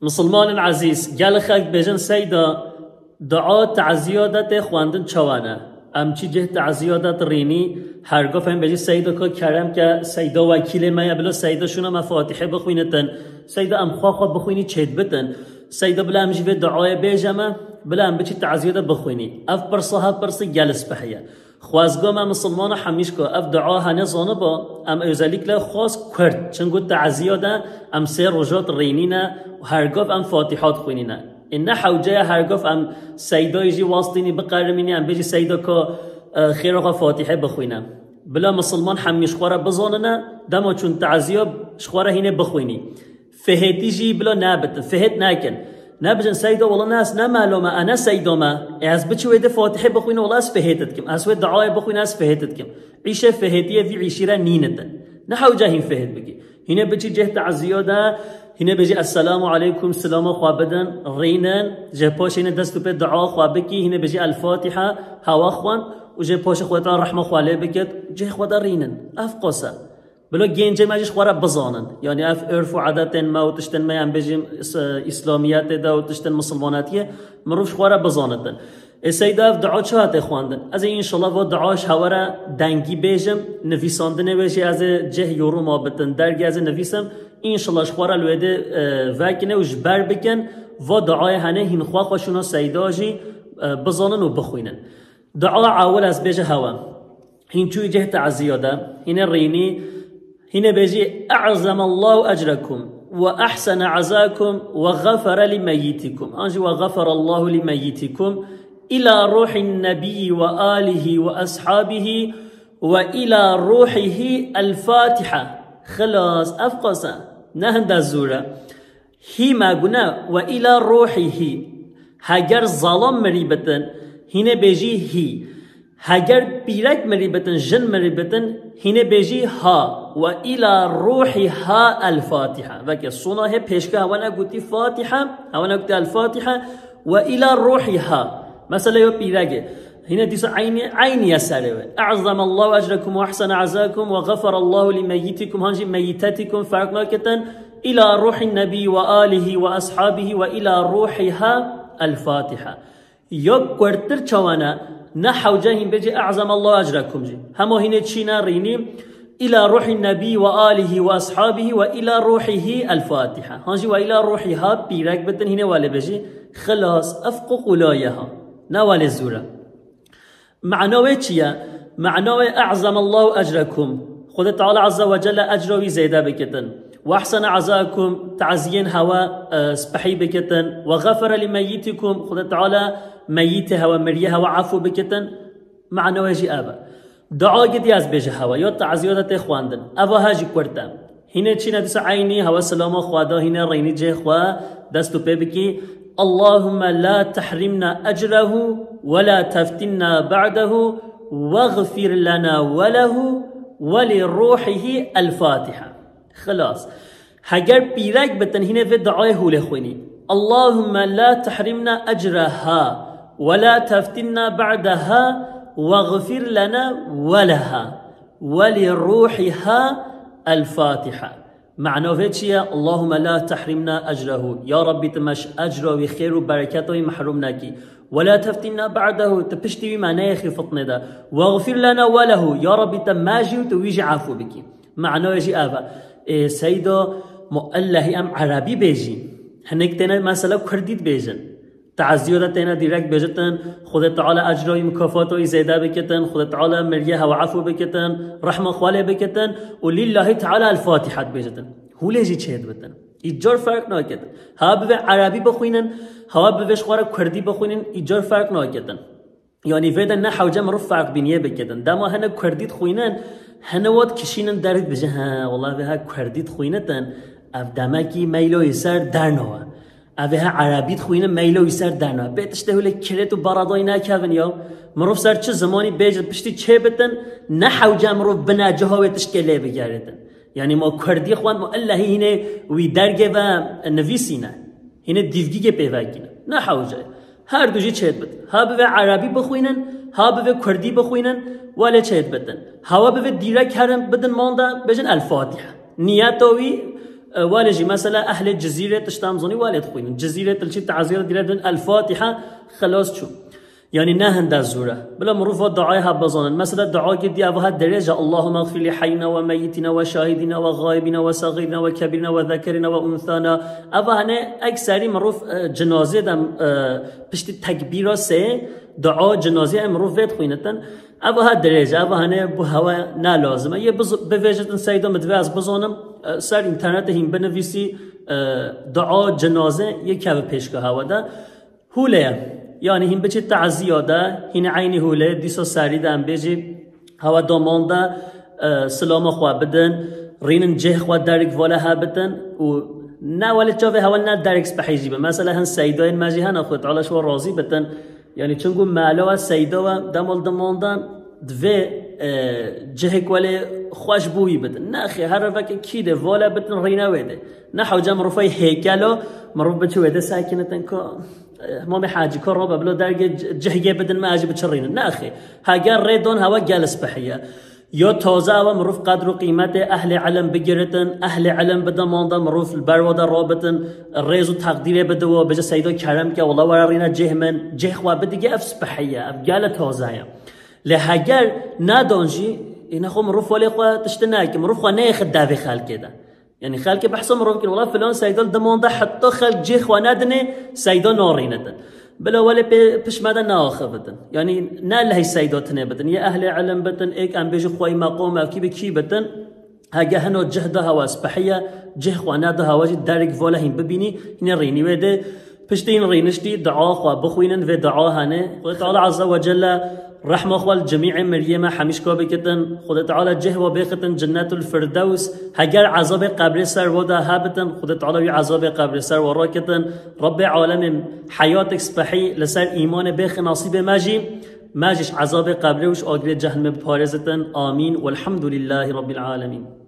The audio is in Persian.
مسلمان عزیز گل خلق بجن سیدا دعا تعزیادت خواندن چوانه امچی جه تعزیادت رینی هرگاه فهم بجی سیدا که کرم که سیدا وکیل ما بلا سیدا شونه مفاتحه بخوینتن سیدا ام خواه بخوینی چید بتن سیدا بلا امجی به دعای بیجمه بلا ام بچی تعزیادت بخوینی اف برصاحب برصی گلس بحیه خوازگاه ما مسلمان حمیش که اف دعا هنه زانه با ام اوزالیک لا خواست کرد چنگو تعزیاده ام سه رجات رینینه و هرگاه ام فاتحات خوینینه این حوجه هرگاه ام سیدای جی واسطینی بقرمینی ام بجی سیدا که خیرها فاتحه بخوینه بلا مسلمان حمیش خواره بزانه دما چون تعزیاب شخواره هینه بخوینی فهتی جی بلا نابت فهت نکن نبجن سيدا والله ناس نمالوما أنا سيدا ما از بتشو يد فاتحة بخوين والله أس فهتتكم أسوي دعاء بخوين أس فهتتكم عيشة فهتية في عيشيرة نينة نحو جاهين فهت بقي هنا بتشي جه تعزية ده هنا بيجي السلام عليكم سلام خوابدن رينن جه باش هنا دستو به دعاء خوابكي هنا بيجي الفاتحة هوا خوان وجه باش خواتان رحمة خوالي بكت جه خودا رينن أفقصة بلو گنجه ماجش خواره بزانن یعنی اف عرف و عادت ما و تشتن ما هم بجیم اسلامیت دا و تشتن مسلماناتیه مروش خواره بزانتن سیدا اف دعا چه هات خواندن از این انشالله و دعاش هواره دنگی بیجم نویساندنه بشه از جه یورو ما بتن درگی از نویسم انشالله خواره لویده وکنه و جبر بکن و دعای هنه هین خواه خوشونا سیدا جی بزانن و بخوینن دعا عاول از بیجه هوا هین چوی جه تعزیاده هین رینی هنا بيجي أعظم الله أجركم وأحسن عزاكم وغفر لميتكم أنجي وغفر الله لميتكم إلى روح النبي وآله وأصحابه وإلى روحه الفاتحة خلاص أفقصا نهند الزورة هي ما قلنا وإلى روحه هجر ظلام مريبة هنا بيجي هي هگر بیرک مریبتن جن مریبتن هینه بیجی ها و الى روحی ها الفاتحه وکی صنع ہے پیشکه هوانا گوتی فاتحه هوانا گوتی الفاتحه و الى روحی ها مثلا یو بیرکه هنا دیسو عینی یساره اعظم الله اجرکم و احسن عزاکم و غفر الله لمیتکم هنجی میتتکم فرق ناکتن الى روح النبی و آله و اصحابه و الى روحی ها الفاتحه یک کرتر چوانا نحو جاهين بيجي أعظم الله أجركم جي همو هنا تشينا ريني إلى روح النبي وآله وأصحابه وإلى روحه الفاتحة هانجي وإلى روحها بيرك بدن هنا والي بيجي خلاص أفقق ولايها نوالي الزورة معنوه چيا معنوه أعظم الله أجركم خد تعالى عز وجل أجروي زيدا بكتن وأحسن عزاكم تعزين هوا سبحي بكتن وغفر لميتكم خد تعالى ميته هوا مريه هوا عفو بكتن معنى واجي أبا دعاء قد ياز بيجي هوا يو تعزيوات تخواندن أبا هاجي كورتا هنا تشينا دس عيني هوا سلام خوادا هنا ريني جي خوا دستو بيبكي اللهم لا تحرمنا أجره ولا تفتنا بعده واغفر لنا وله ولروحه الفاتحة خلاص هجر بيرك بتن هنا في دعاء هو لخويني اللهم لا تحرمنا أجرها ولا تفتنا بعدها واغفر لنا ولها ولروحها الفاتحة معناه فيتشيا اللهم لا تحرمنا أجره يا ربي تمش أجره وخير وبركاته محروم نكي ولا تفتنا بعده تبشتي بمعناه يخي فطنه ده واغفر لنا وله يا ربي تماجي وتويجي عفو بك معناه يجي آبا سيدا مؤله أم عربي بيجي هنك تنا مثلا كرديد بيجن تعزيودا تنا ديرك بيجتن خد تعالى أجري مكافاته زيادة بكتن خد تعالى مريها وعفو بكتن رحمة خاله بكتن ولله تعالى الفاتحة بيجتن هو ليجي تشهد بتن إيجار فرق ناكتن ها بوه عربي بخوينن ها بوه شخوار كردي بخوينن إيجار فرق ناكتن يعني فيدا نحو جمع رو فرق بينيه بكتن دما هنا كرديد خوينن هنا واد كشينن دارد بجه ها والله بها كرديد خوينتن اف دمکی میلو یسر درنوا اوه عربیت خوینه میلو یسر درنوا بیتش دهوله کرت و برادای نکهون یا مروف سر چه زمانی بیجد پشتی چه بتن نحو جمروف بناجه ها ویتش کله بگردن یعنی ما کردی خوان ما الله هینه وی درگه و نویسینه هینه دیوگی پیوگینه نحو جای هر دوجی چه بت ها به عربی بخوینن ها به کردی بخوینن ولی چه بتن ها به دیرک هرم بدن مانده بجن الفاتحه نیتوی والجي مثلا أهل الجزيرة تشتامزوني والد خوين جزيرة تلشي تعزير ديردن الفاتحة خلاص شو يعني نهند الزورة بلا مروف الدعاء هبزان مثلا الدعاء قدي أبوها الدرجة اللهم اغفر لحينا وميتنا وشاهدنا وغائبنا وصغيرنا وكبيرنا وذكرنا وأنثانا أبوها هنا أكثر مروف جنازة دم بشت تكبيرة سه دعاء جنازة مروف فيد خوينتن أبوها الدرجة أبوها هنا بهوا نالازمه يه بوجهة سيدا متواز بزانم سر اینترنت هم بنویسی دعا جنازه یک کم پیشگاه هوا ده هوله یعنی هم بچه تعزیاده هین عینی هوله دیسا سری دم بجی هوا دامانده سلام خواه بدن رینن جه خواه درک والا ها بدن و نه ولی چاوه هوا نه درکس بحیجی به مثلا هن سیدای مجی هن خود تعالی شو راضی بدن یعنی چونگو معلا و سیدا و دمال دامانده دوه جهك ولا خوش بوي بدن ناخي هرفك كيده ولا بدن رينا ويده نحو جام رفاي هيكلو مروف بتشو ويده ساكنه كو مامي حاجي كو ربا بلو درجه جهيه بدن ما اجي بتشرين ناخي هاجر ريدون هوا جالس بحيه يو توزا ومروف قدر قيمته اهل علم بجرتن اهل علم بدماندا مروف البرواده رابطن الريز وتقديره بدو بجا سيدو كرم كه والله ورينا جهمن جهوا بديگه افس بحيه ابجال توزايا لهاگر ندانجی اینا خو مروف ولی خو تشتناك مروف خو ناخذ دافي خال كده يعني خال كي بحسب مروف كن والله فلان سيدال دمانده حتى خال جي خو ندنه سيدا نارينتن بلا ولا بش ماذا ناخذتن يعني نال هي سيدات نبتن يا اهل علم بتن ايك ام بيجي خوي مقام او كي بكي بتن هاجا هنو جهدها واسبحيه جه خو ندها واجد دارك ولا هم ببيني هنا ريني وده پشتین رینشتی دعا خوا بخوینن و دعا هنه خدا تعالی عز و جل رحمه خوال جميع مريم حميش كو بكتن خدا تعالى جه و بختن جنات الفردوس هگر عذاب قبر سر ودا هبتن خدا تعالى عذاب قبر سر وراكتن رب عالم حياتك صبحي لسر ايمان بخ نصيب ماجش عذاب قبر وش اجر جهنم بارزتن آمين والحمد لله رب العالمين.